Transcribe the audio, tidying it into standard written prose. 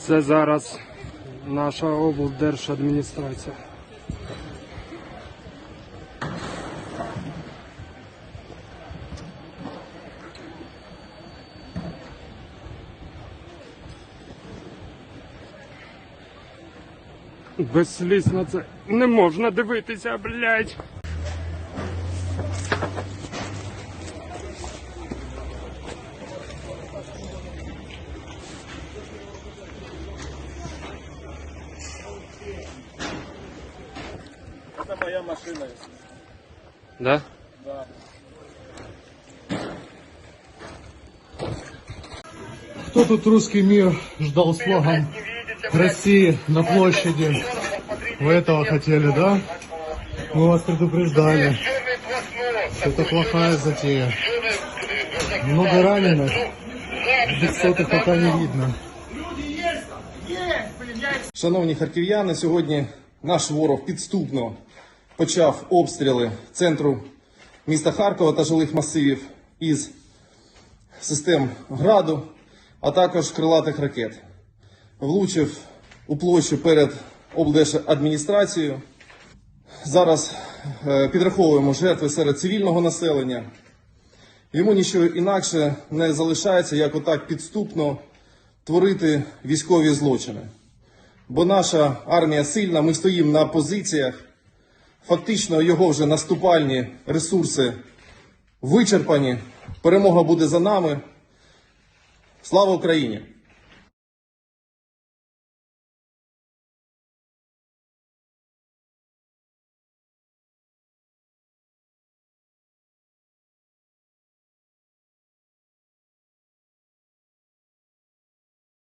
Це зараз наша облдержадміністрація. Без сліз на це не можна дивитися, блядь. Это моя машина. Да? Да. Кто тут русский мир ждал с флагом России на площади? Вы этого хотели, да? Мы вас предупреждали, что это плохая затея. Много раненых, бессотых пока не видно. Шановні харків'яни, сьогодні наш ворог підступно почав обстріли центру міста Харкова та жилих масивів із систем «Граду», а також крилатих ракет. Влучив у площу перед облдержадміністрацією. Зараз підраховуємо жертви серед цивільного населення. Йому нічого інакше не залишається, як отак підступно творити військові злочини. Бо наша армія сильна, ми стоїмо на позиціях. Фактично його вже наступальні ресурси вичерпані. Перемога буде за нами. Слава Україні!